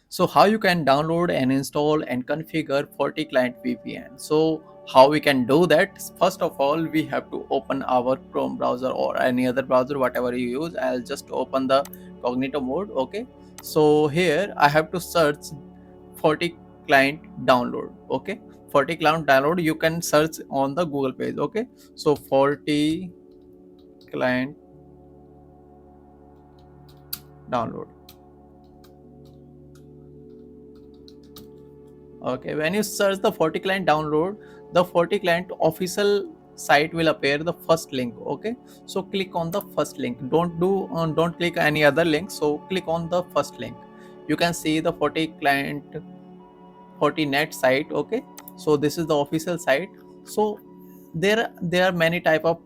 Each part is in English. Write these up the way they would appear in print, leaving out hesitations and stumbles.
So how you can download and install and configure FortiClient VPN. So how we can do that? First of all, we have to open our Chrome browser or any other browser, whatever you use. I'll just open the cognito mode. Okay. So here I have to search FortiClient download. Okay. FortiClient download, you can search on the Google page. Okay. So FortiClient download. Okay, when you search the FortiClient download, the FortiClient official site will appear the first link. Okay, so click on the first link. Don't click any other link. So click on the first link. You can see the FortiClient Fortinet site. Okay, so this is the official site. So there are many type of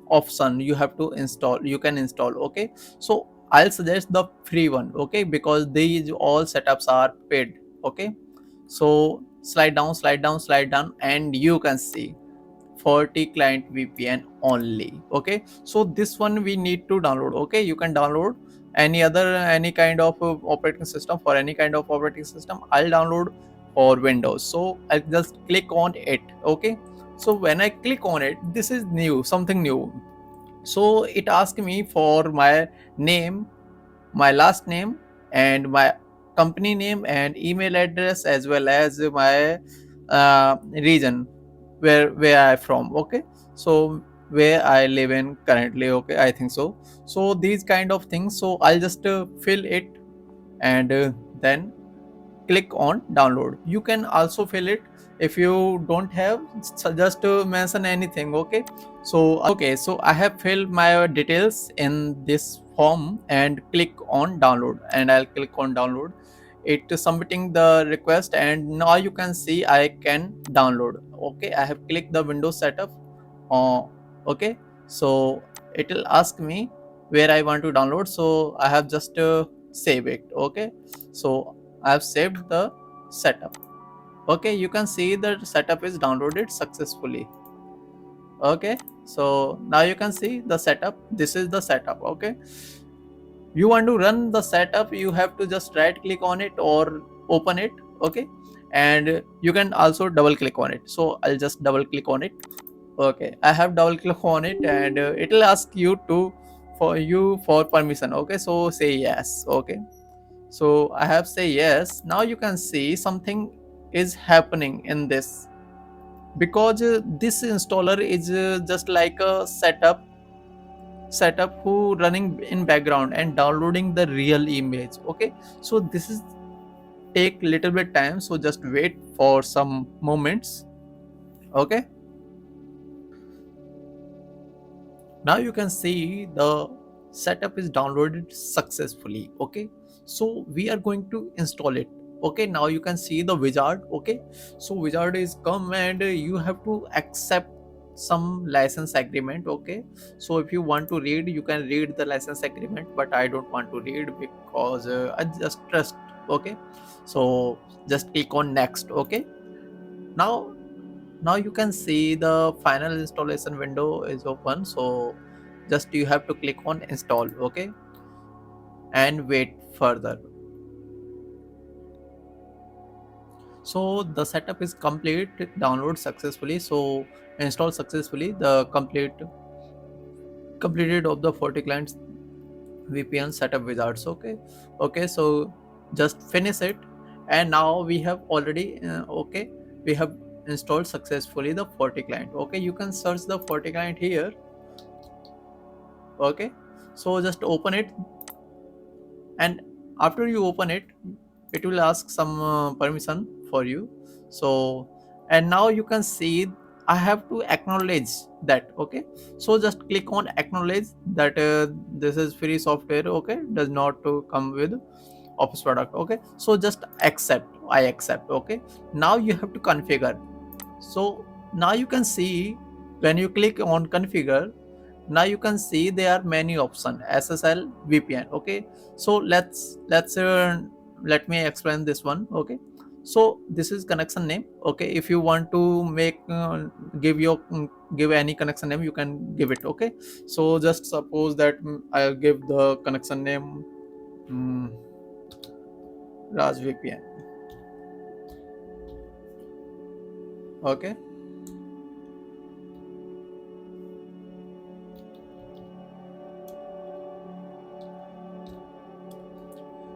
option you have to install. You can install. Okay, so I'll suggest the free one. Okay, because these all setups are paid. Okay, so slide down, slide down, slide down, and you can see FortiClient VPN only. Okay, so this one we need to download. Okay, you can download any kind of operating system. For any kind of operating system, I'll download for Windows. So I'll just click on it. Okay, so when I click on it, this is new, something new. So it asks me for my name, my last name, and my company name and email address, as well as my region where I from. Okay, so where I live in currently. Okay, I think so. So these kind of things. So I'll just fill it, and then click on download. You can also fill it if you don't have, so just mention anything. Okay, so I have filled my details in this form and click on download, and I'll click on download it, submitting the request, and now you can see I can download. Okay, I have clicked the Windows setup. Okay, so it will ask me where I want to download, so I have just save it. Okay, so I have saved the setup. Okay, you can see the setup is downloaded successfully. Okay, so now you can see the setup. This is the setup. Okay, you want to run the setup, you have to just right click on it or open it. Okay, and you can also double click on it. So I'll just double click on it. Okay, I have double click on it, and it will ask you to for permission. Okay, so say yes. Okay, so I have say yes. Now you can see something is happening in this, because this installer is just like a setup who running in background and downloading the real image. Okay, so this is take little bit time, so just wait for some moments. Okay, now you can see the setup is downloaded successfully. Okay, so we are going to install it. Okay, now you can see the wizard. Okay, so wizard is come, and you have to accept some license agreement. Okay, so if you want to read, you can read the license agreement, but I don't want to read because I just trust. Okay, so just click on next. Okay, now you can see the final installation window is open. So just you have to click on install. Okay, and wait further. So the setup is complete, download successfully, so install successfully the completed of the FortiClient VPN setup wizards. Okay, okay, so just finish it, and now we have already okay, we have installed successfully the FortiClient. Okay, you can search the FortiClient here. Okay, so just open it, and after you open it, it will ask some permission for you. So, and now you can see I have to acknowledge that. Okay, so just click on acknowledge that this is free software. Okay, does not come with office product. Okay, so just accept, I accept. Okay, now you have to configure. So now you can see when you click on configure, now you can see there are many options SSL VPN. Okay, so let me explain this one. Okay, so this is connection name. Okay, if you want to make give any connection name, you can give it. Okay, so just suppose that I'll give the connection name, Raj VPN. Okay.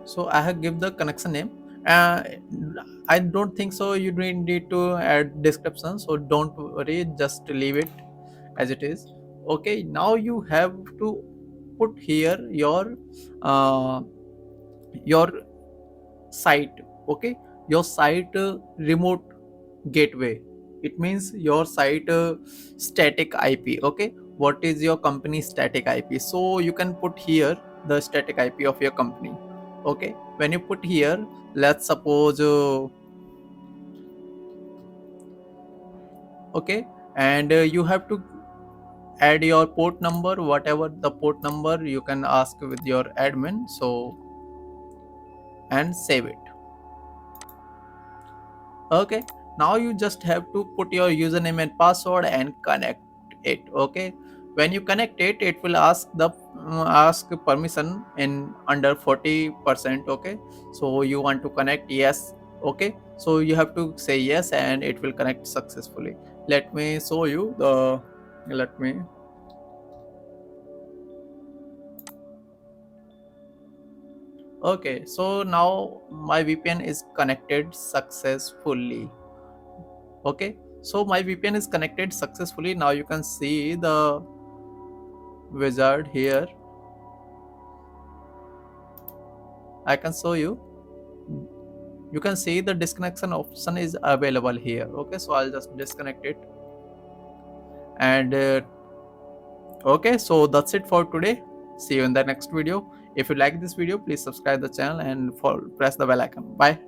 So I have give the connection name. uh, I don't think so you don't need to add description, so don't worry, just leave it as it is. Okay, now you have to put here uh, your site. Okay, your site remote gateway. It means your site static IP. Okay, what is your company static IP? So you can put here the static IP of your company. Okay, when you put here, let's suppose okay, and you have to add your port number, whatever the port number you can ask with your admin. So and save it. Okay, now you just have to put your username and password and connect it. Okay, when you connect it, it will ask the ask permission in under 40%. Okay, so you want to connect, yes. Okay, so you have to say yes and it will connect successfully. Let me show you the let me Okay, so now my VPN is connected successfully. Okay, so my VPN is connected successfully. Now you can see the wizard here. I can show you. You can see the disconnection option is available here. Okay, so I'll just disconnect it. And okay, so that's it for today. See you in the next video. If you like this video, please subscribe the channel and press the bell icon. Bye.